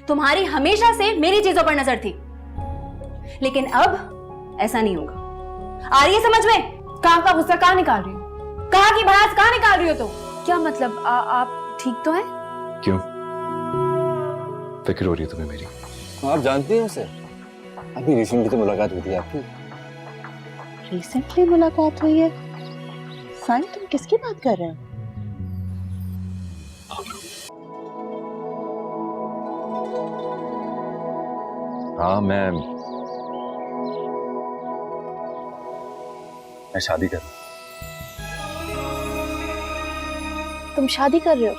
तुम्हारी हमेशा से मेरी चीजों पर नजर थी, लेकिन अब ऐसा नहीं होगा। आ रही है समझ में? कहाँ का गुस्सा कहाँ निकाल रही हो? कहाँ की भड़ास कहाँ निकाल रही हो तुम? क्या मतलब आप ठीक तो हैं? क्यों फिक्र हो रही है तुम्हें मेरी? आप जानती हैं उसे? अभी रिसेंटली तो मुलाकात हुई थी आपकी। रिसेंटली मुलाकात हुई है? साइन तुम किसकी बात कर रहे हो? हाँ मैं शादी कर रहा हूँ। तुम शादी कर रहे हो?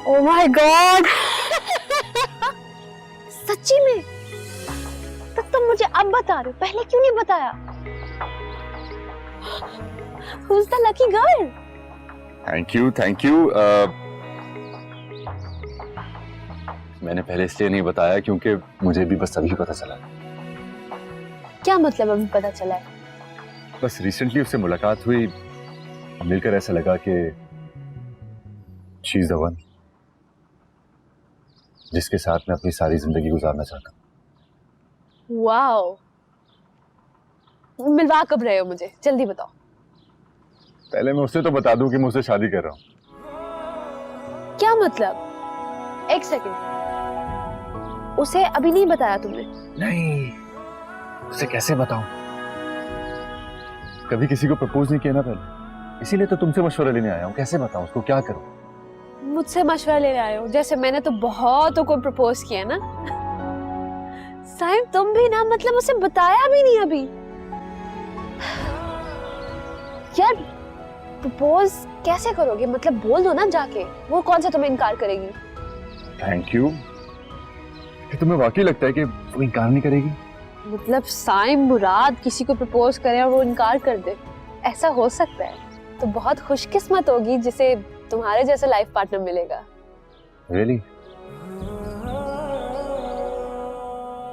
Oh my God! सच्ची में? तब तुम मुझे अब बता रहे हो, पहले क्यों नहीं बताया? Who's the lucky girl? Thank you. मैंने पहले इसलिए नहीं बताया क्योंकि मुझे भी बस अभी पता चला। क्या मतलब अभी पता चला है? बस रिसेंटली उससे मुलाकात हुई, मिलकर ऐसा लगा कि शी इज द वन जिसके साथ मैं अपनी सारी जिंदगी गुजारना चाहता हूँ। वाओ! मिलवा कब रहे हो मुझे? जल्दी बताओ। पहले मैं उससे तो बता दूं कि मैं उससे शादी कर रहा हूँ। क्या मतलब? एक सेकंड, उसे अभी नहीं बताया तुमने? नहीं, उसे कैसे बताऊं? कभी किसी को प्रपोज नहीं किया ना पहले, इसीलिए तो तुमसे मशवरा लेने आया हूँ। कैसे बताऊं उसको, क्या करूं? मुझसे मशवरा लेने आए हो? जैसे मैंने तो बहुतों को प्रपोज किया ना। साइम तुम भी ना, मतलब उसे बताया भी नहीं अभी। यार प्रपोज कैसे करोगे? मतलब बोल दो ना जाके, वो कौन सा तुम्हें इनकार करेगी? Thank you. तुम्हें वाकई लगता है कि वो इनकार नहीं करेगी? मतलब साइम मुराद किसी को प्रपोज करे और वो इनकार कर दे, ऐसा हो सकता है? तो बहुत खुशकिस्मत होगी जिसे तुम्हारे जैसा लाइफ पार्टनर मिलेगा। Really?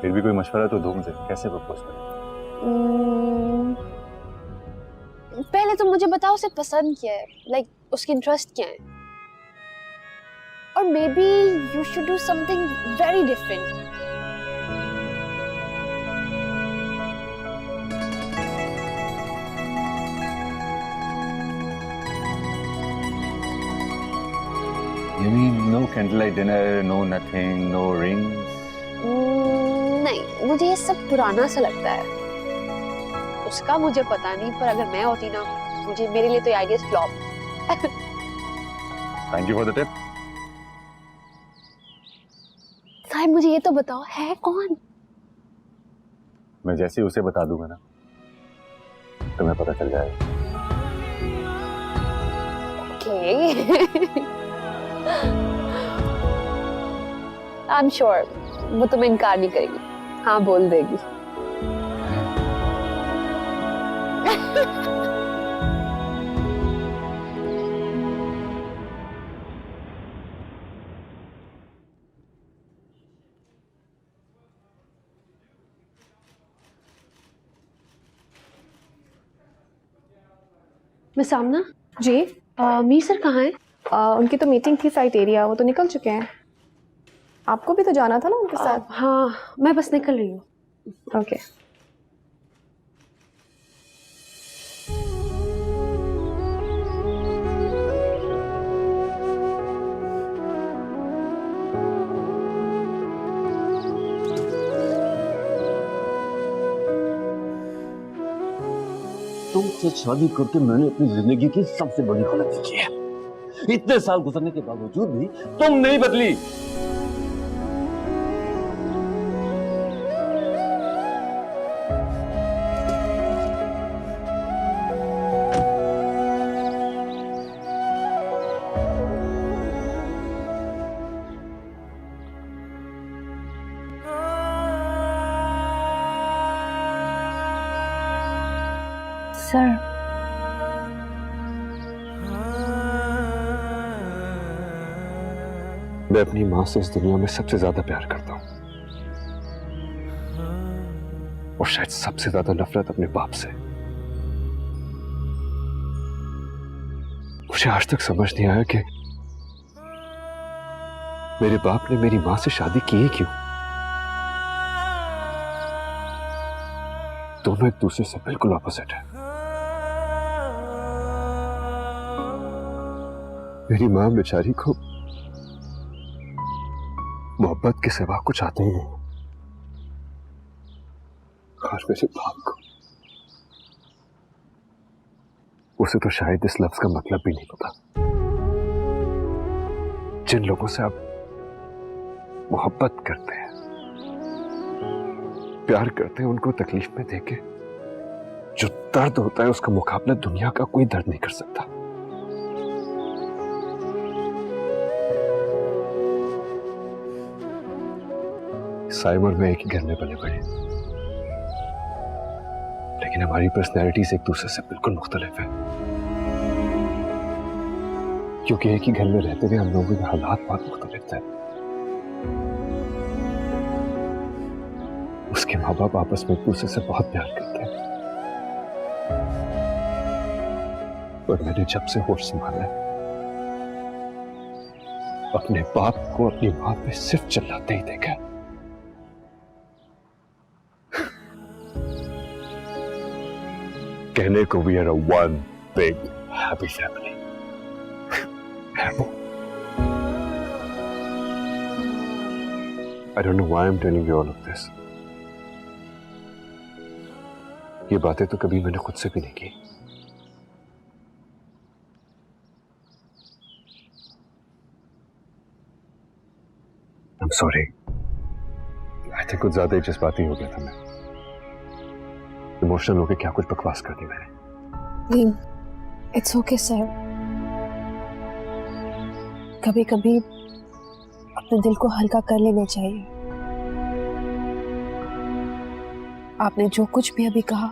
फिर भी कोई मशवरा तो दो मुझे, कैसे प्रपोज करें? पहले तो मुझे बताओ उसे पसंद क्या है, लाइक उसकी इंटरेस्ट क्या है, और may be you should do something very different. You mean no candlelight dinner, no nothing, no rings? नहीं, मुझे ये सब पुराना सा लगता है। उसका मुझे पता नहीं, पर अगर मैं होती ना, मेरे लिए तो ideas flop. Thank you for the tip. Sahib मुझे ये तो बताओ, है कौन? मैं जैसे ही उसे बता दूंगा ना, तुम्हें पता चल जाएगा। ओके। आई एम श्योर वो तुम्हें इनकार नहीं करेगी, हाँ बोल देगी। मैं सामना जी मीर सर कहाँ हैं? उनकी तो मीटिंग थी साइट एरिया, वो तो निकल चुके हैं। आपको भी तो जाना था ना उनके साथ। हाँ मैं बस निकल रही हूँ। ओके तुमसे शादी करके मैंने अपनी जिंदगी की सबसे बड़ी गलती की है। इतने साल गुजरने के बावजूद भी तुम नहीं बदली। सर मैं अपनी माँ से इस दुनिया में सबसे ज्यादा प्यार करता हूँ, और शायद सबसे ज्यादा नफरत अपने बाप से। मुझे आज तक समझ नहीं आया कि मेरे बाप ने मेरी मां से शादी की ही क्यों? दोनों एक दूसरे से बिल्कुल ऑपोजिट है। मेरी मां बेचारी को मोहब्बत के सिवा कुछ आता ही नहीं, और मेरे बाप को उसे तो शायद इस लफ्ज का मतलब भी नहीं पता। जिन लोगों से आप मोहब्बत करते हैं, प्यार करते हैं, उनको तकलीफ में देके जो दर्द होता है उसका मुकाबला दुनिया का कोई दर्द नहीं कर सकता। साइम और मैं एक ही घर में पले बड़े, लेकिन हमारी पर्सनैलिटीज एक दूसरे से बिल्कुल मुख्तलिफ है, क्योंकि एक ही घर में रहते हुए हम लोगों के हालात बहुत मुख्तलिफ थे। उसके माँ बाप आपस में एक दूसरे से बहुत प्यार करते हैं, और मैंने जब से होश संभाला है अपने बाप को अपनी मां पे सिर्फ चिल्लाते ही देखा। कहने को we are a one big happy family. I don't know why I'm telling you all of this. ये बातें तो कभी मैंने खुद से भी नहीं की। I'm sorry. I think कुछ ज्यादा ही जज्बाती हो गया था मैं। इमोशनल होके क्या कुछ बकवास कर दी मैंने। नहीं, इट्स ओके सर। कभी कभी अपने दिल को हल्का कर लेना चाहिए। आपने जो कुछ भी अभी कहा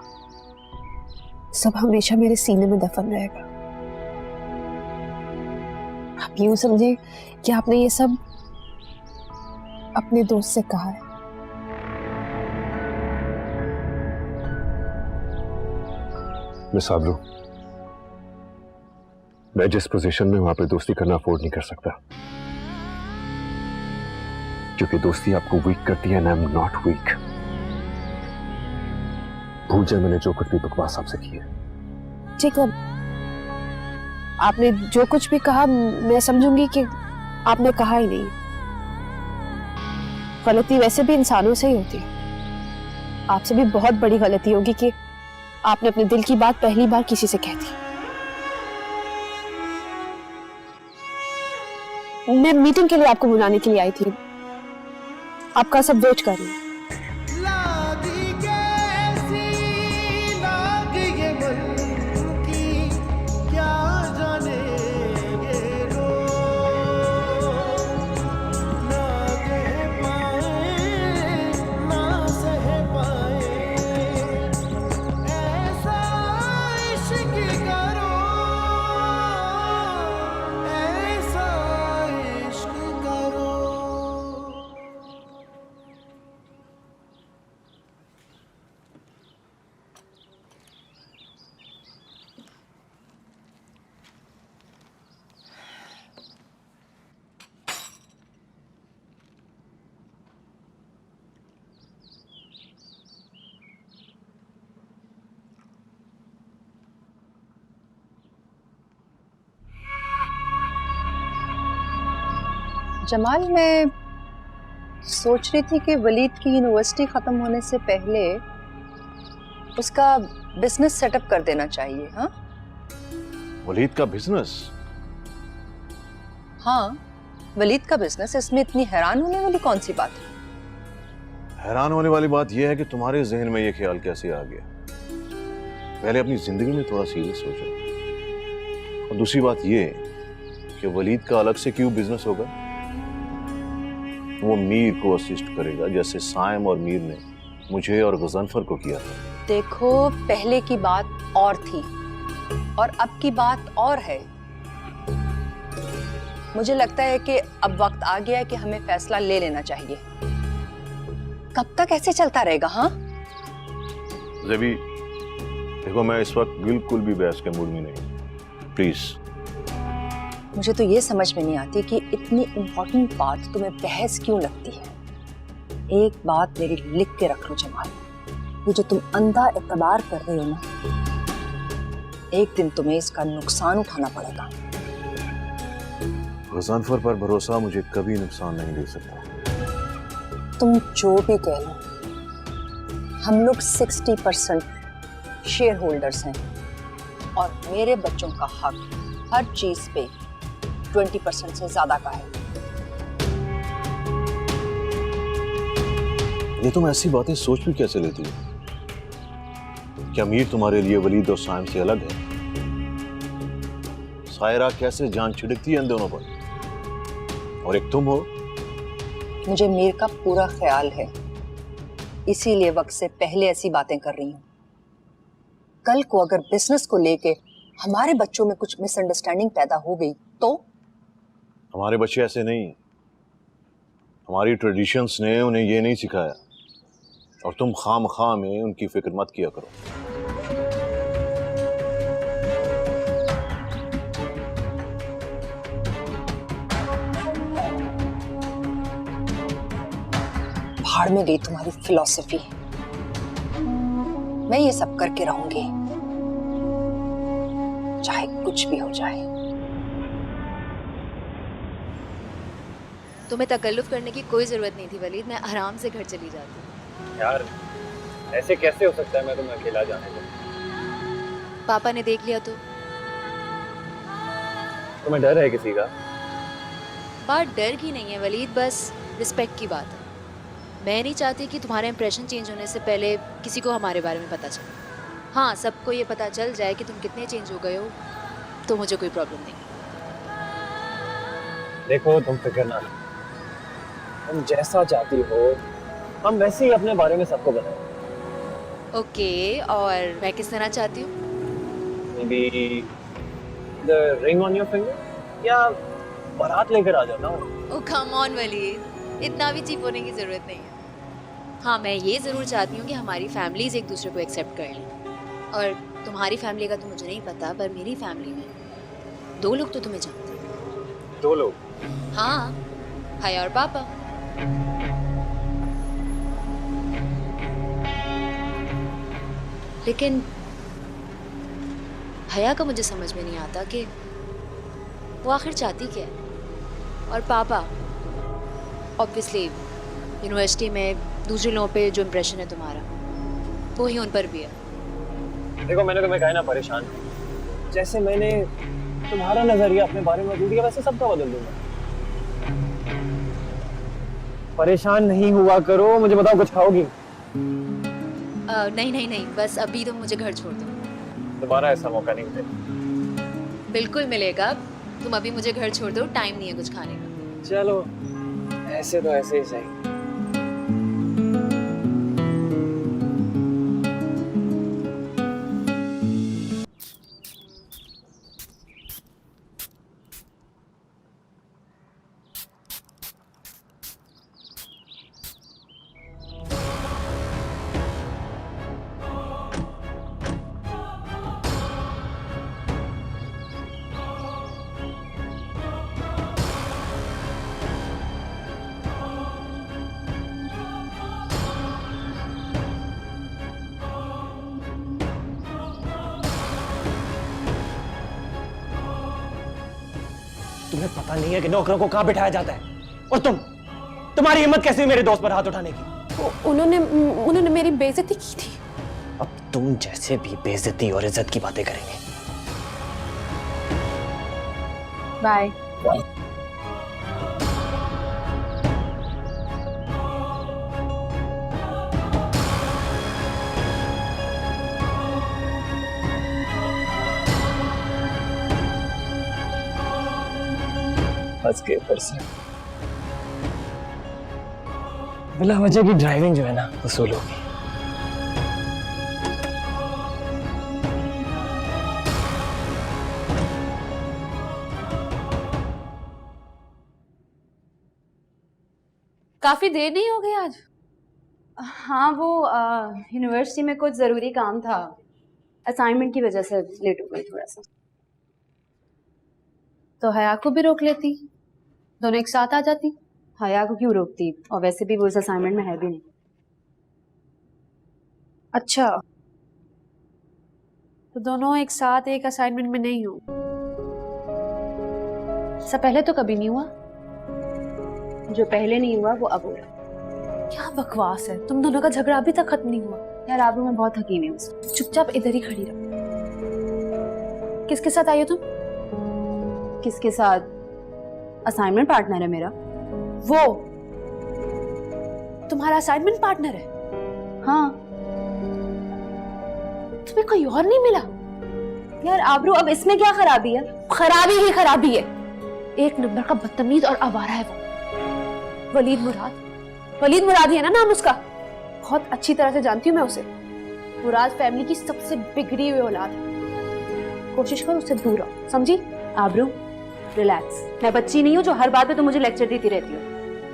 सब हमेशा मेरे सीने में दफन रहेगा। आप यूं समझे कि आपने ये सब अपने दोस्त से कहा है। मिस आबरू, मैं जिस पोजीशन में वहां पे दोस्ती करना अफोर्ड नहीं कर सकता, क्योंकि दोस्ती आपको वीक करती है and I am not weak. भूल जाए मैंने जो कुछ भी बकवास आपसे की है। ठीक है, आपने जो कुछ भी कहा मैं समझूंगी कि आपने कहा ही नहीं। गलती वैसे भी इंसानों से ही होती है। आपसे भी बहुत बड़ी गलती होगी कि आपने अपने दिल की बात पहली बार किसी से कह दी। मैं मीटिंग के लिए आपको बुलाने के लिए आई थी, आपका सब वेट कर रही हूँ। जमाल, मैं सोच रही थी कि वलीद की यूनिवर्सिटी ख़त्म होने से पहले उसका बिजनेस सेटअप कर देना चाहिए। हाँ, वलीद का बिजनेस? हाँ, वलीद का बिजनेस। इसमें इतनी हैरान होने वाली कौन सी बात है? हैरान होने वाली बात यह है कि तुम्हारे जहन में यह ख्याल कैसे आ गया? पहले अपनी जिंदगी में थोड़ा सीरियस सोचो। और दूसरी बात यह कि वलीद का अलग से क्यों बिजनेस होगा? वो मीर को असिस्ट करेगा जैसे साइम और मीर ने मुझे और गजनफर को किया था। देखो, पहले की बात और थी और अब की बात और है। मुझे लगता है कि अब वक्त आ गया है कि हमें फैसला ले लेना चाहिए। कब तक ऐसे चलता रहेगा? हाँ ज़ेबी, देखो मैं इस वक्त बिल्कुल भी बहस के मूड में नहीं। प्लीज मुझे तो ये समझ में नहीं आती कि इतनी इम्पोर्टेंट बात तुम्हें बहस क्यों लगती है। एक बात मेरी लिख के रख लो जमाल, ये जो तुम अंधा एतबार कर रहे हो ना, एक दिन तुम्हें इसका नुकसान उठाना पड़ेगा। गज़ानफर पर भरोसा मुझे कभी नुकसान नहीं दे सकता। तुम जो भी कह लो, हम लोग 60% शेयर होल्डर्स हैं और मेरे बच्चों का हक हर चीज पे 20% से ज्यादा का है। ये तुम ऐसी बातें सोच भी कैसे लेती हो? क्या मीर तुम्हारे लिए वलीद और साइम से अलग है? सायरा कैसे जान छिड़कती है इन दोनों पर, और एक तुम हो। मुझे मीर का पूरा ख्याल है, इसीलिए वक्त से पहले ऐसी बातें कर रही हूँ। कल को अगर बिजनेस को लेके हमारे बच्चों में कुछ मिसअंडरस्टैंडिंग पैदा हो गई तो? हमारे बच्चे ऐसे नहीं हैं। हमारी ट्रेडिशंस ने उन्हें ये नहीं सिखाया, और तुम खाम में उनकी फिक्र मत किया करो। भाड़ में गई तुम्हारी फिलॉसफी। मैं ये सब करके रहूंगी, चाहे कुछ भी हो जाए। तुम्हें तकल्लुफ करने की कोई जरूरत नहीं थी वलीद, मैं आराम से घर चली जाती। यार ऐसे कैसे हो सकता है मैं तुम्हें अकेला जाने दूं? पापा ने देख लिया तो? तुम्हें डर है किसी का? बात डर की नहीं है वलीद, बस रिस्पेक्ट की बात है। मैं नहीं चाहती कि तुम्हारा इंप्रेशन चेंज होने से पहले किसी को हमारे बारे में पता चले। हाँ, सबको ये पता चल जाए कि तुम कितने चेंज हो गए हो तो मुझे कोई प्रॉब्लम नहीं। देखो तुम फिक्र ना लो, तुम जैसा चाहती हो हम वैसे ही अपने बारे में सबको बताएं। ओके, और मैं किस तरह चाहती हूँ? Maybe the ring on your finger, या बारात लेकर आ जाता हूँ। ओह कम ऑन वलीद, इतना भी चीप होने की ज़रूरत नहीं है। हाँ, मैं ये ज़रूर चाहती हूँ कि हमारी फैमिलीज एक दूसरे को एक्सेप्ट कर लें। और तुम्हारी फैमिली का तो मुझे नहीं पता, पर मेरी फैमिली में 2 लोग तो तुम्हें जानते हैं। 2 लोग? हाँ, भैया और पापा। लेकिन भैया का मुझे समझ में नहीं आता कि वो आखिर चाहती क्या है। और पापा ऑब्वियसली यूनिवर्सिटी में दूसरे लोगों पे जो इम्प्रेशन है तुम्हारा, वो ही उन पर भी है। देखो मैंने तुम्हें कहा ना परेशान, जैसे मैंने तुम्हारा नजरिया अपने बारे में बदल दिया वैसे सबका बदल दूंगा। परेशान नहीं हुआ करो, मुझे बताओ कुछ खाओगी? नहीं नहीं नहीं, बस अभी तो मुझे घर छोड़ दो। दोबारा ऐसा मौका नहीं मिलेगा। बिल्कुल मिलेगा, तुम अभी मुझे घर छोड़ दो, टाइम नहीं है कुछ खाने का। चलो ऐसे तो ऐसे ही सही। तुम्हें पता नहीं है कि नौकरों को कहां बिठाया जाता है? और तुम्हारी हिम्मत कैसे हुई मेरे दोस्त पर हाथ उठाने की? उन्होंने मेरी बेइज्जती की थी। अब तुम जैसे भी बेइज्जती और इज्जत की बातें करेंगे। बाय। बस के ऊपर से बिला वजह की ड्राइविंग जो है ना वसूल होगी। काफी देर नहीं हो गई आज? हाँ, वो यूनिवर्सिटी में कुछ ज़रूरी काम था, असाइनमेंट की वजह से लेट हो गई थोड़ा सा। तो हया को भी रोक लेती, दोनों एक साथ आ जाती। हया को क्यों रोकती, और वैसे भी वो इस असाइनमेंट में है भी नहीं। अच्छा, तो दोनों एक साथ एक असाइनमेंट में नहीं हो। इससे पहले तो कभी नहीं हुआ। जो पहले नहीं हुआ वो अब हो रहा। क्या बकवास है, तुम दोनों का झगड़ा अभी तक खत्म नहीं हुआ। यार आबरू मैं बहुत थकी हुई हूँ। चुपचाप इधर ही खड़ी रहो। किसके साथ आई हो तुम? किसके साथ? असाइनमेंट पार्टनर है मेरा। वो तुम्हारा असाइनमेंट पार्टनर है? हाँ। तुम्हें कोई और नहीं मिला? यार आबरू अब इसमें क्या खराबी है? खराबी ही खराबी है। एक नंबर का बदतमीज और आवारा है वो। वलीद मुराद, वलीद मुराद ही है ना नाम उसका? बहुत अच्छी तरह से जानती हूँ मैं उसे। मुराद फैमिली की सबसे बिगड़ी हुई औलाद है। कोशिश करो उससे दूर रहो, समझी? आबरू रिलैक्स, मैं बच्ची नहीं हूँ जो हर बात पे तो मुझे लेक्चर देती रहती हो।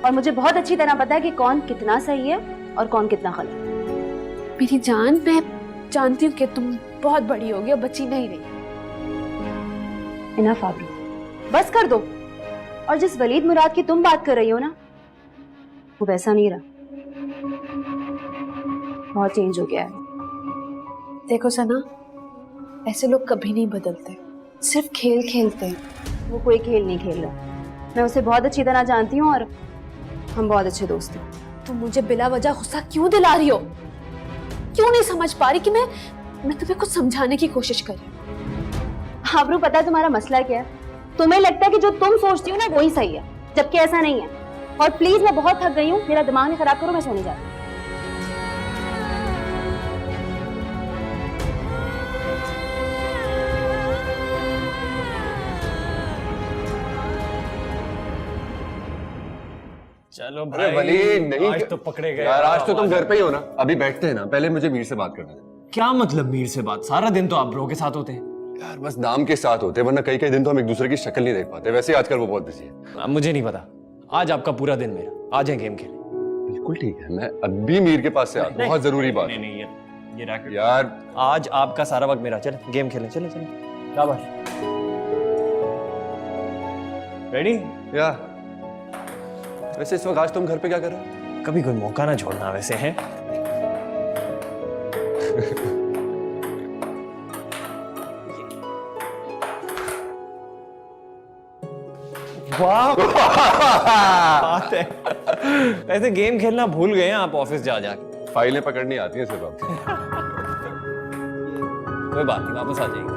और मुझे बहुत अच्छी तरह पता है कि कौन कितना सही है और कौन कितना गलत। मेरी जान, मैं जानती हूँ कि तुम बहुत बड़ी होगी और बच्ची नहीं रही। इनफ आबरू, बस कर दो। और जिस वलीद मुराद की तुम बात कर रही हो ना, वो वैसा नहीं रहा, बहुत चेंज हो गया है। देखो सना, ऐसे लोग कभी नहीं बदलते, सिर्फ खेल खेलते हैं। वो कोई खेल नहीं खेल रहा, मैं उसे बहुत अच्छी तरह जानती हूँ और हम बहुत अच्छे दोस्त हैं। तुम मुझे बिला वजह गुस्सा क्यों दिला रही हो? क्यों नहीं समझ पा रही कि मैं तुम्हें कुछ समझाने की कोशिश कर रही हूँ? आबरू पता है तुम्हारा मसला क्या है? तुम्हें लगता है कि जो तुम सोचती हो ना वही सही है, जबकि ऐसा नहीं है। और प्लीज मैं बहुत थक गई हूँ, मेरा दिमाग नहीं खराब करो, मैं सोने जाती हूँ। चलो अरे भाई, वलीद नहीं, आज तो पकड़े गए यार आज तो तुम घर पे ही हो ना? अभी बैठते हैं ना, पहले मुझे मीर से बात करना है। क्या मतलब मीर से बात? सारा दिन तो आप ब्रो के साथ होते हैं। यार बस नाम के साथ होते हैं, वरना कई कई दिन तो हम एक दूसरे की शक्ल नहीं देख पाते। वैसे ही आजकल वो बहुत बिजी है। अब मुझे नहीं पता, आज आपका पूरा दिन मेरा। आ जाए गेम खेलें। बिल्कुल ठीक है, मैं अभी मीर के पास से आता हूँ, बहुत जरूरी बात है। नहीं, ये रैकेट यार आज आपका सारा वक्त मेरा। चले गेम खेलें, चले चले। शाबाश। रेडी? या वैसे इस वक्त आज तुम घर पे क्या कर रहे हो? कभी कोई मौका ना छोड़ना वैसे है। वाह बात है। वैसे गेम खेलना भूल गए हैं आप ऑफिस जा जाके। फाइलें पकड़नी आती हैं सिर्फ आपको। कोई बात नहीं, वापस आ जाएंगे।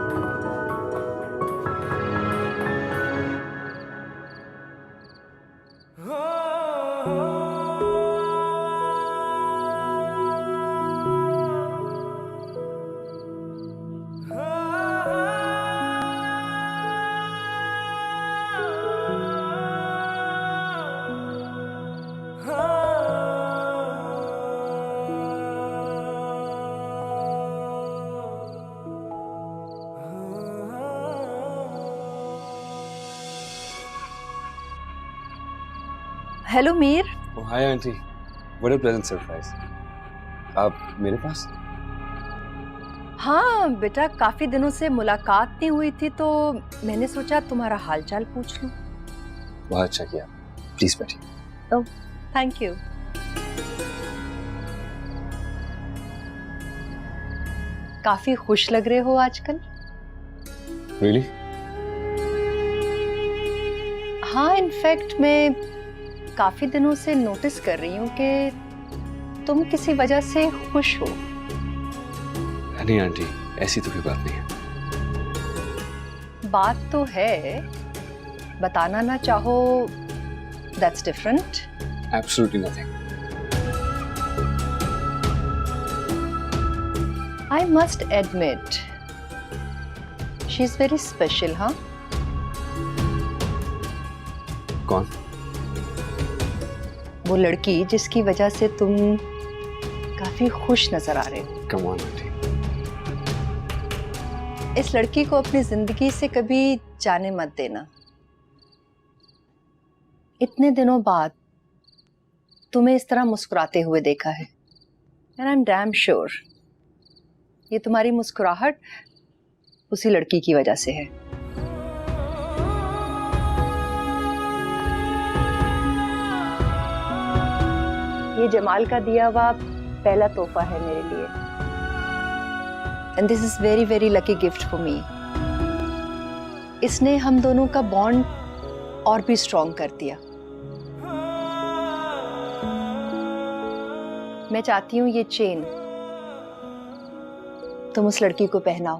Hello Mir. Hi aunty, what a pleasant surprise. आप मेरे पास? हाँ बेटा, काफी दिनों से मुलाकात नहीं हुई थी तो मैंने सोचा तुम्हारा हालचाल पूछ लूं। बहुत अच्छा किया, प्लीज बैठिए। Oh thank you. काफी खुश लग रहे हो आजकल। रियली? हाँ इनफैक्ट मैं काफी दिनों से नोटिस कर रही हूँ कि तुम किसी वजह से खुश हो। नहीं आंटी, ऐसी तो कोई बात नहीं है। बात तो है, बताना ना चाहो, that's different. Absolutely nothing. I must admit, she is very special, हाँ? कौन? वो लड़की जिसकी वजह से तुम काफी खुश नजर आ रहे हो। Come on aunty. इस लड़की को अपनी जिंदगी से कभी जाने मत देना। इतने दिनों बाद तुम्हें इस तरह मुस्कुराते हुए देखा है, and I am damn sure ये तुम्हारी मुस्कुराहट उसी लड़की की वजह से है। ये जमाल का दिया हुआ पहला तोहफा है मेरे लिए। And this is very very lucky gift for me. इसने हम दोनों का बॉन्ड और भी स्ट्रॉन्ग कर दिया। मैं चाहती हूँ ये चेन तुम उस लड़की को पहनाओ।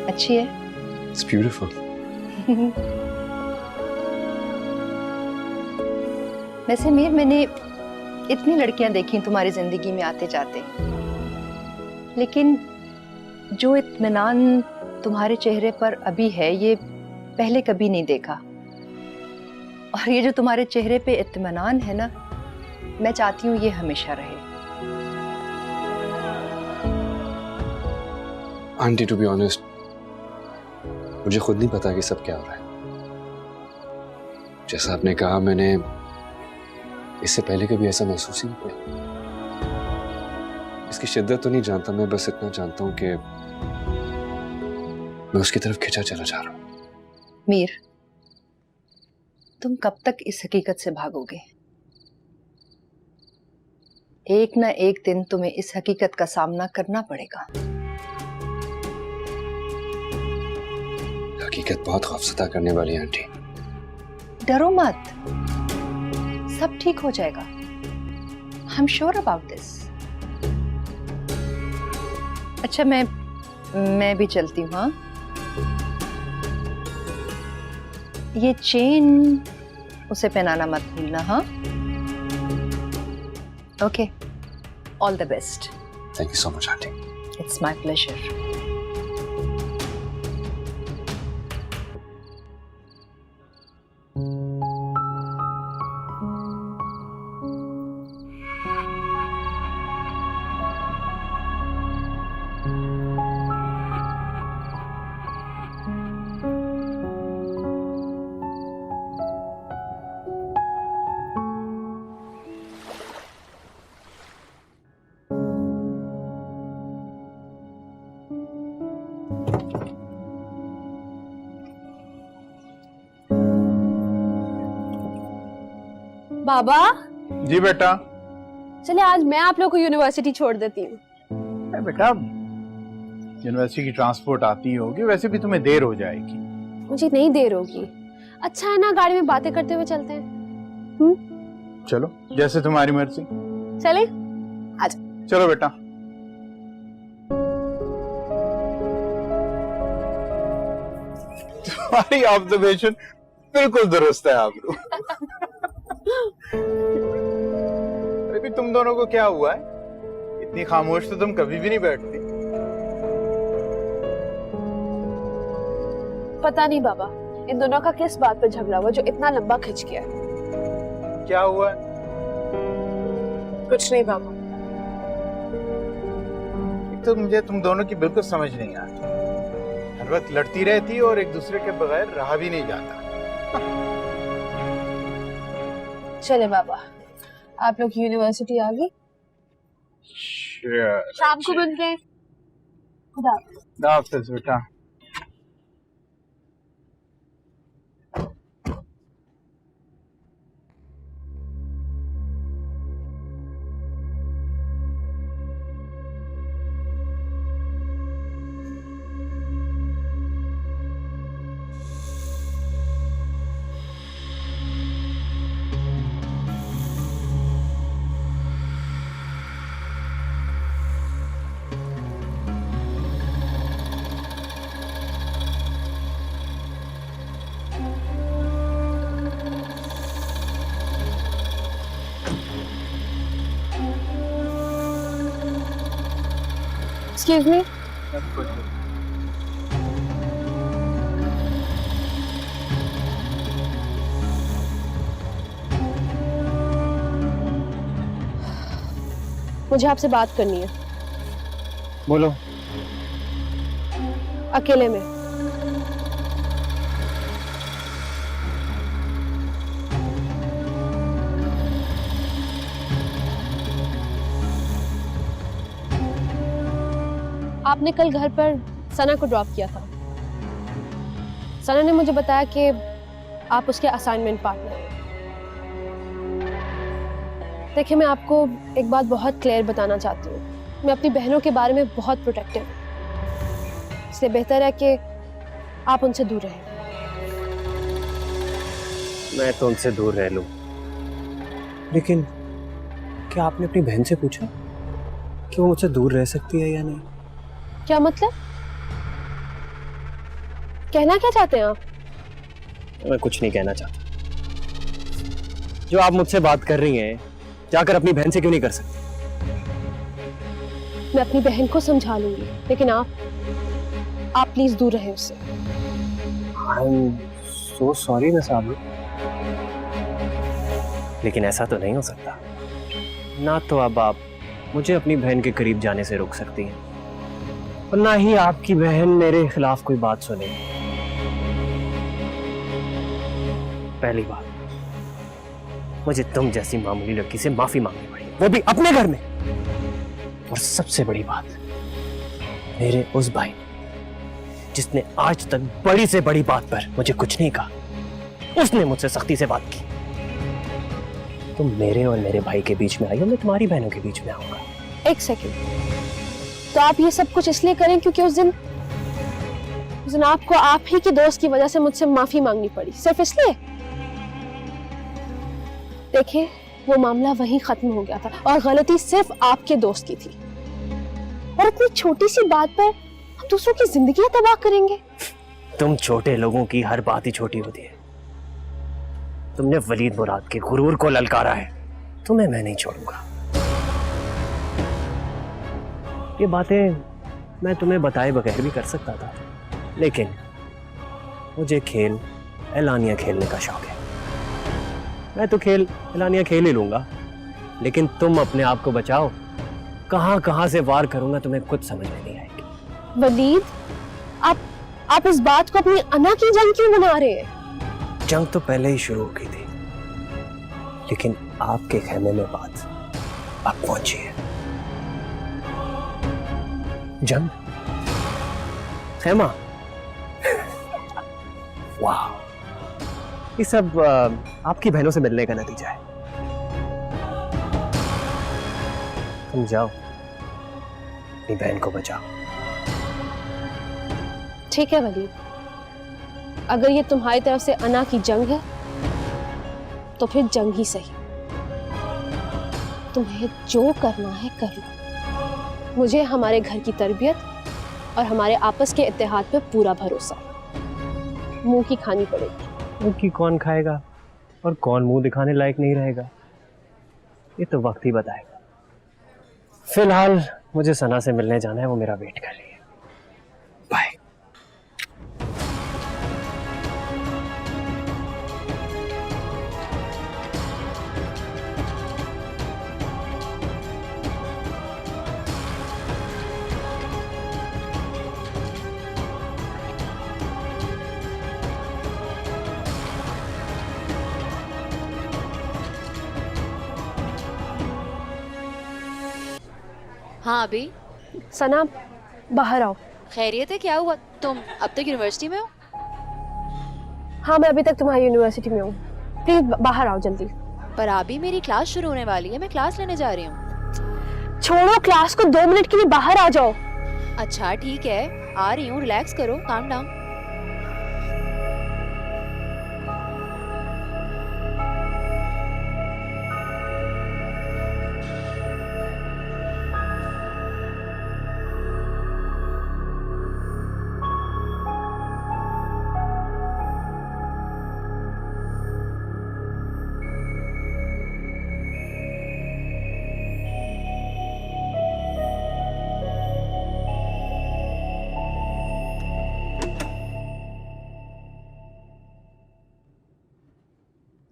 अच्छी है? It's beautiful. वैसे मीर, मैंने इतनी लड़कियां देखी तुम्हारी जिंदगी में आते जाते, लेकिन जो इत्मीनान तुम्हारे चेहरे पर अभी है ये पहले कभी नहीं देखा। और ये जो तुम्हारे चेहरे पे इत्मीनान है ना, मैं चाहती हूँ ये हमेशा रहे। आंटी, टू बी ऑनेस्ट, मुझे खुद नहीं पता कि सब क्या हो रहा है। जैसा आपने कहा, मैंने इससे पहले कभी ऐसा महसूस ही नहीं किया। इसकी शिद्दत तो नहीं जानता मैं, बस इतना जानता हूं कि मैं उसकी तरफ खिंचा चला जा रहा हूं। मीर, तुम कब तक इस हकीकत से भागोगे? एक ना एक दिन तुम्हें इस हकीकत का सामना करना पड़ेगा। हकीकत बहुत खौफसदा करने वाली है आंटी। डरो मत, सब ठीक हो जाएगा। I am sure about this. अच्छा, मैं भी चलती हूँ। हाँ, ये चेन उसे पहनाना मत भूलना। हाँ, okay, all the best. Thank you so much aunty. It's my pleasure. बाबा जी बेटा। चले आज मैं आप लोग को यूनिवर्सिटी छोड़ देती हूँ। बेटा, यूनिवर्सिटी की ट्रांसपोर्ट आती होगी, वैसे भी तुम्हें देर हो जाएगी। मुझे नहीं देर होगी। अच्छा है ना, गाड़ी में बातें करते हुए चलते हैं। चलो, जैसे तुम्हारी मर्जी। चले, चलो बेटा। तुम्हारी ऑब्जर्वेशन बिल्कुल दुरुस्त है आप लोग। अरे तुम दोनों को क्या हुआ है? इतनी खामोश तो तुम कभी भी नहीं बैठती। पता नहीं बाबा, इन दोनों का किस बात पे झगड़ा हुआ जो इतना लंबा खिंच गया। क्या हुआ? कुछ नहीं बाबा। एक तो मुझे तुम दोनों की बिल्कुल समझ नहीं आती। हर वक्त लड़ती रहती है और एक दूसरे के बगैर रहा भी नहीं जाता। चले बाबा, आप लोग यूनिवर्सिटी आ गई। शाम को मिलते हैं। खुदा हाफिज़ बेटा। Excuse me? मुझे आपसे बात करनी है। बोलो। अकेले में। आपने कल घर पर सना को ड्रॉप किया था। सना ने मुझे बताया कि आप उसके असाइनमेंट पार्टनर हैं। देखिए, मैं आपको एक बात बहुत क्लियर बताना चाहती हूँ। मैं अपनी बहनों के बारे में बहुत प्रोटेक्टिव हूँ, इसलिए बेहतर है कि आप उनसे दूर रहें। मैं तो उनसे दूर रह लूं, लेकिन क्या आपने अपनी बहन से पूछा कि वो मुझसे दूर रह सकती है या नहीं? क्या मतलब? कहना क्या चाहते हैं आप? मैं कुछ नहीं कहना चाहता। जो आप मुझसे बात कर रही हैं, जाकर अपनी बहन से क्यों नहीं कर सकती? मैं अपनी बहन को समझा लूंगी, लेकिन आप प्लीज दूर रहे उससे। I am so sorry miss Aabroo, लेकिन ऐसा तो नहीं हो सकता ना। तो अब आप मुझे अपनी बहन के करीब जाने से रोक सकती हैं, और ना ही आपकी बहन मेरे खिलाफ कोई बात सुनेगी। पहली बात, मुझे तुम जैसी मामूली लड़की से माफी मांगनी पड़ी, वो भी अपने घर में। और सबसे बड़ी बात, मेरे उस भाई जिसने आज तक बड़ी से बड़ी बात पर मुझे कुछ नहीं कहा, उसने मुझसे सख्ती से बात की। तुम मेरे और मेरे भाई के बीच में आई हो, मैं तुम्हारी बहनों के बीच में आऊंगा। एक सेकंड, तो आप ये सब कुछ इसलिए करें क्योंकि उस दिन आपको आप ही की दोस्त की वजह से मुझसे माफी मांगनी पड़ी, सिर्फ इसलिए? देखिए, वो मामला वहीं खत्म हो गया था और गलती सिर्फ आपके दोस्त की थी, और इतनी छोटी सी बात पर हम दूसरों की जिंदगियां तबाह करेंगे। तुम छोटे लोगों की हर बात ही छोटी होती है। तुमने वलीद मुराद के गुरूर को ललकारा है, तुम्हें मैं नहीं छोड़ूंगा। ये बातें मैं तुम्हें बताए बगैर भी कर सकता था, लेकिन मुझे खेल एलानिया खेलने का शौक है। मैं तो खेल एलानिया खेल ही लूंगा, लेकिन तुम अपने आप को बचाओ। कहां कहां से वार करूंगा तुम्हें कुछ समझ में नहीं आएगी। वलीद, आप इस बात को अपनी अना की जंग क्यों बना रहे हैं? जंग तो पहले ही शुरू हो गई थी, लेकिन आपके खेमे में बात अब पहुंची है। जंग? खेमा? वाह, ये सब आपकी बहनों से मिलने का नतीजा है। तुम जाओ, अपनी बहन को बचाओ। ठीक है वलीद, अगर ये तुम्हारी तरफ से अना की जंग है तो फिर जंग ही सही। तुम्हें जो करना है कर लो। मुझे हमारे घर की तरबियत और हमारे आपस के इत्तेहाद पे पूरा भरोसा। मुंह की खानी पड़ेगी। मुंह की कौन खाएगा और कौन मुंह दिखाने लायक नहीं रहेगा, ये तो वक्त ही बताएगा। फिलहाल मुझे सना से मिलने जाना है, वो मेरा वेट कर रही है। बाय। हाँ अभी सना, बाहर आओ। खैरियत है? क्या हुआ? तुम अब तक यूनिवर्सिटी में हो? हाँ, मैं अभी तक तुम्हारी यूनिवर्सिटी में हूँ। प्लीज बाहर आओ जल्दी। पर अभी मेरी क्लास शुरू होने वाली है, मैं क्लास लेने जा रही हूँ। छोड़ो क्लास को, 2 मिनट के लिए बाहर आ जाओ। अच्छा ठीक है, आ रही हूँ, रिलैक्स करो, काम डाउन।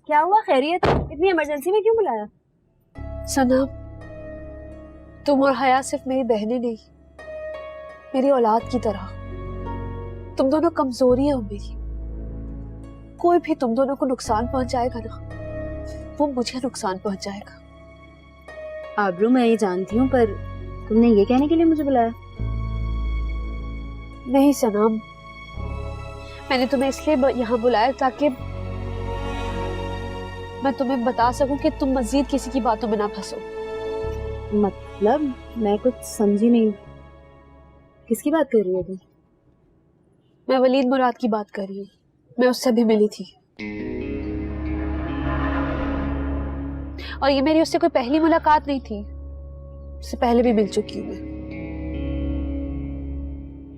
क्या हुआ? खैरियत? इतनी इमरजेंसी में क्यों बुलाया? सना, तुम और हया सिर्फ मेरी बहनें नहीं, मेरी औलाद की तरह। तुम दोनों कमजोरी हो मेरी। कोई भी तुम दोनों को नुकसान पहुंचाएगा ना, वो मुझे नुकसान पहुंचाएगा। आबरू, मैं ये जानती हूँ, पर तुमने ये कहने के लिए मुझे बुलाया? नहीं सनम, मैंने तुम्हें इसलिए यहाँ बुलाया ताकि मैं तुम्हें बता सकूं कि तुम मजीद किसी की बातों में ना फंसो। मतलब मैं कुछ समझी नहीं, किसकी बात कर रही हो तुम? मैं वलीद मुराद की बात कर रही हूँ। मैं उससे भी मिली थी और ये मेरी उससे कोई पहली मुलाकात नहीं थी, उससे पहले भी मिल चुकी हूँ मैं।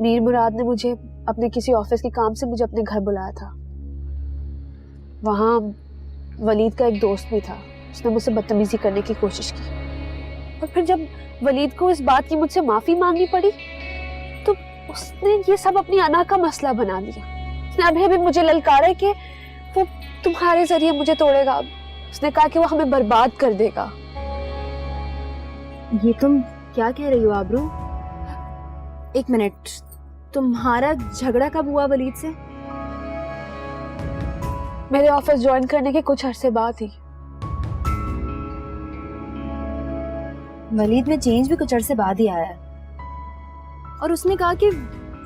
मीर मुराद ने मुझे अपने किसी ऑफिस के काम से मुझे अपने घर बुलाया था। वहाँ वलीद का एक दोस्त भी था, उसने मुझसे बदतमीजी करने की कोशिश की और फिर जब वलीद को इस बात की मुझसे माफी मांगनी पड़ी तो उसने ये सब अपनी अना का मसला बना लिया। उसने अभी अभी मुझे ललकारा है कि वो तुम्हारे जरिए मुझे तोड़ेगा। उसने कहा कि वो हमें बर्बाद कर देगा। ये तुम क्या कह रही हो आबरू? एक मिनट, तुम्हारा झगड़ा कब हुआ वलीद से? मेरे ऑफिस ज्वाइन करने के कुछ अरसे बाद ही। वलीद में चेंज भी कुछ अरसे बाद ही आया है और उसने कहा कि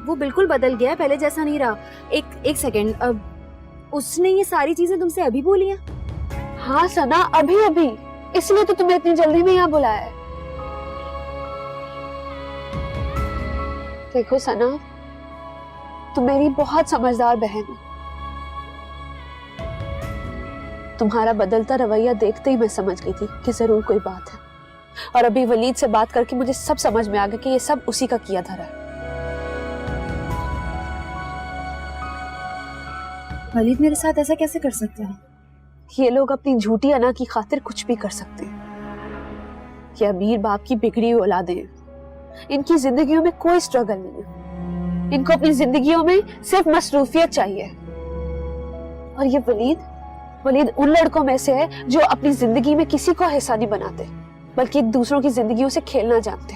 वो बिल्कुल बदल गया, पहले जैसा नहीं रहा। एक सेकंड, अब उसने ये सारी चीजें तुमसे अभी बोली हैं? हाँ सना, अभी अभी, इसलिए तो तुम्हें इतनी जल्दी में यहाँ बुलाया है। देखो सना, तुम मेरी बहुत समझदार बहन हो। तुम्हारा बदलता रवैया देखते ही मैं समझ गई थी कि जरूर कोई बात है और अभी वलीद से बात करके मुझे सब समझ में आ गया कि ये सब उसी का किया धरा है। वलीद मेरे साथ ऐसा कैसे कर सकते हैं? ये लोग अपनी झूठी अना की खातिर कुछ भी कर सकते हैं। ये अमीर बाप की बिगड़ी हुई औलादें हैं। इनकी जिंदगियों में कोई स्ट्रगल नहीं है। इनको अपनी जिंदगियों में सिर्फ मसरूफियत चाहिए। और ये वलीद उन लड़कों में से है जो अपनी जिंदगी में किसी को हिस्सा नहीं बनाते बल्कि दूसरों की जिंदगियों से खेलना जानते।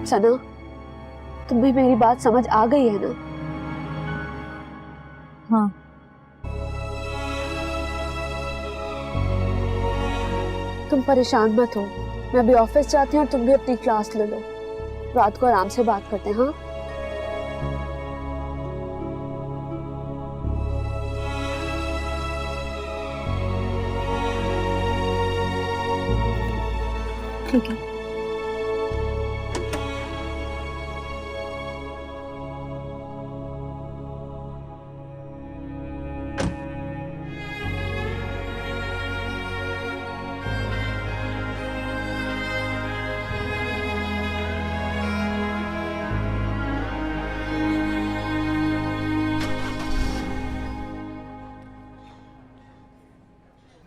सना, तुम्हें मेरी बात समझ आ गई है ना? हाँ। तुम परेशान मत हो, मैं अभी ऑफिस जाती हूँ और तुम भी अपनी क्लास ले लो। रात को आराम से बात करते हैं। हाँ, ठीक है।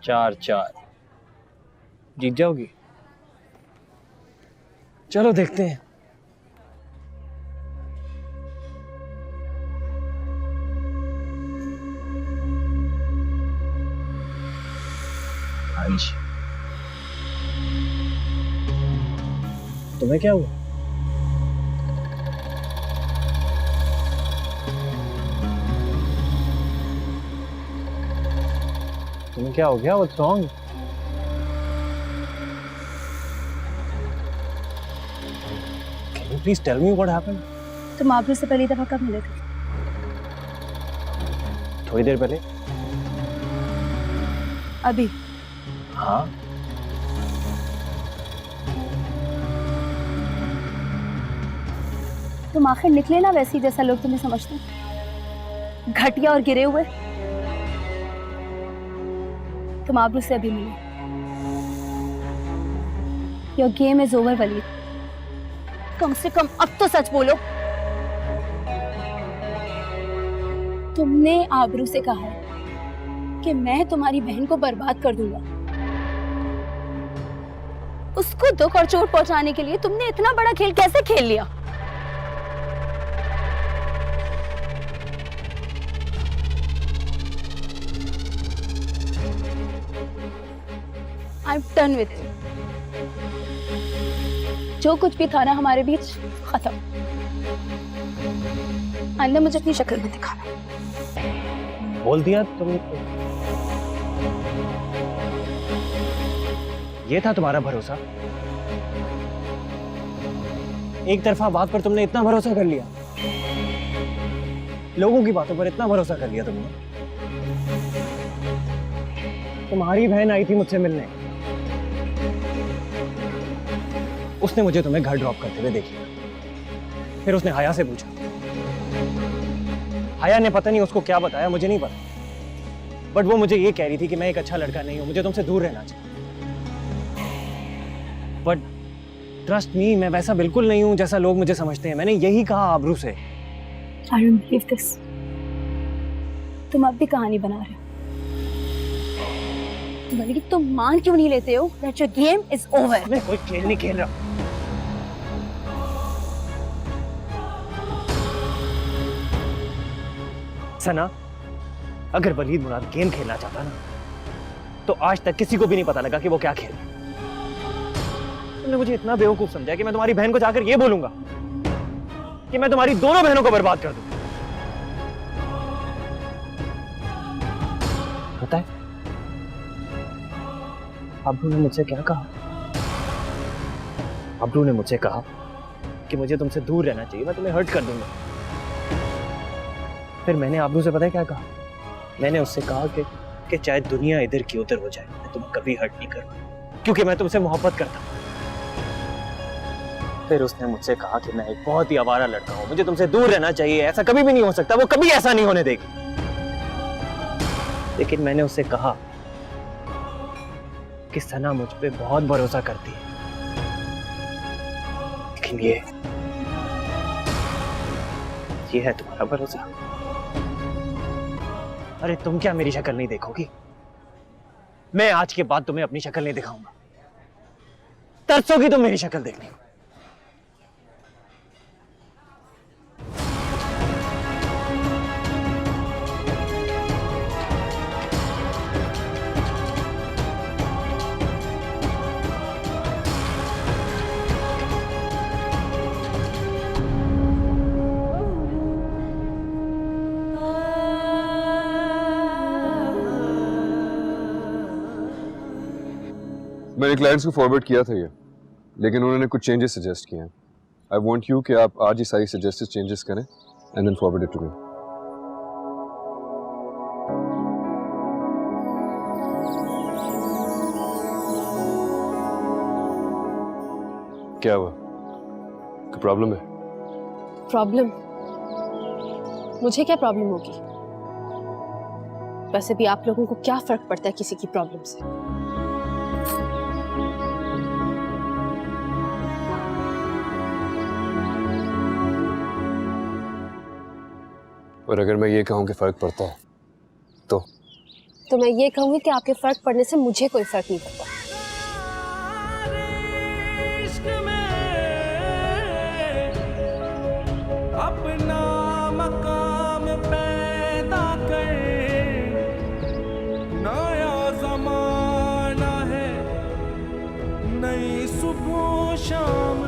चार जीत जाओगी? चलो देखते हैं। आइश, तुम्हें क्या हुआ? तुम्हें क्या हो गया? What's wrong? Can you please tell me what happened? तुम आबरू से पहली दफा कब मिले थे? थोड़ी देर पहले। अभी? हाँ। तुम आखिर निकले ना वैसे ही जैसा लोग तुम्हें समझते हैं, घटिया और गिरे हुए। तुम आबरू से अभी मिले। Your game is over Waleed. कम से कम अब तो सच बोलो। तुमने आबरू से कहा है कि मैं तुम्हारी बहन को बर्बाद कर दूंगा। उसको दुख और चोट पहुंचाने के लिए तुमने इतना बड़ा खेल कैसे खेल लिया? I'm done with it. जो कुछ भी था ना हमारे बीच, खत्म। आइंदा मुझे अपनी शक्ल में दिखाना। बोल दिया तुमने। ये था तुम्हारा भरोसा? एक तरफा बात पर तुमने इतना भरोसा कर लिया? लोगों की बातों पर इतना भरोसा कर लिया तुमने। तुम्हारी बहन आई थी मुझसे मिलने, उसने मुझे तुम्हें घर ड्रॉप करते हुए देख लिया। फिर उसने हया से पूछा, हया ने पता नहीं उसको क्या बताया, मुझे नहीं पता, बट वो मुझे ये कह रही थी कि मैं एक अच्छा लड़का नहीं हूं, मुझे तुमसे दूर रहना चाहिए। बट ट्रस्ट मी, मैं वैसा बिल्कुल नहीं हूं जैसा लोग मुझे समझते हैं। मैंने यही कहा आबरू से। I don't believe this. तुम अब भी कहानी बना रहे हो। वलीद, तुम मान क्यों नहीं लेते हो that your game is over? मैं कोई खेल नहीं खेल रहा। सना, अगर वलीद मुराद गेम खेलना चाहता ना, तो आज तक किसी को भी नहीं पता लगा कि वो क्या खेल रहा है। तुमने मुझे इतना बेवकूफ समझा कि मैं तुम्हारी बहन को जाकर ये बोलूंगा कि मैं तुम्हारी दोनों बहनों को बर्बाद कर दूं। पता है अब्रू ने मुझसे क्या कहा? अब्रू ने मुझसे कहा कि मुझे तुमसे दूर रहना चाहिए, मैं तुम्हें हर्ट कर दूंगा। फिर मैंने अब्रू से पता है क्या कहा? मैंने उससे कहा कि चाहे दुनिया इधर की उधर हो जाए, मैं तुम्हें कभी हर्ट नहीं करूंगा, क्योंकि मैं तुमसे मोहब्बत करता हूं। फिर उसने मुझसे कहा कि मैं एक बहुत ही आवारा लड़का हूं, मुझे तुमसे दूर रहना चाहिए, ऐसा कभी भी नहीं हो सकता, वो कभी ऐसा नहीं होने देगी। लेकिन मैंने उससे कहा कि सना मुझ पे बहुत भरोसा करती है, लेकिन ये है तुम्हारा भरोसा। अरे तुम क्या मेरी शक्ल नहीं देखोगी? मैं आज के बाद तुम्हें अपनी शक्ल नहीं दिखाऊंगा, तरसोगी तुम मेरी शक्ल देखने को। मैंने क्लाइंट्स को फॉरवर्ड किया था ये, लेकिन उन्होंने कुछ चेंजेस सजेस्ट किए हैं। आई वांट यू कि आप आज ही सारी सजेस्टेड चेंजेस करें and then forward it to me. क्या हुआ? कोई प्रॉब्लम है? प्रॉब्लम? मुझे क्या प्रॉब्लम होगी? वैसे भी आप लोगों को क्या फर्क पड़ता है किसी की प्रॉब्लम से? और अगर मैं ये कहूं कि फर्क पड़ता है तो मैं ये कहूंगी कि आपके फर्क पड़ने से मुझे कोई फर्क नहीं पड़ता। अपना मकाम पैदा कर, नया जमाना है, नई सुबह शाम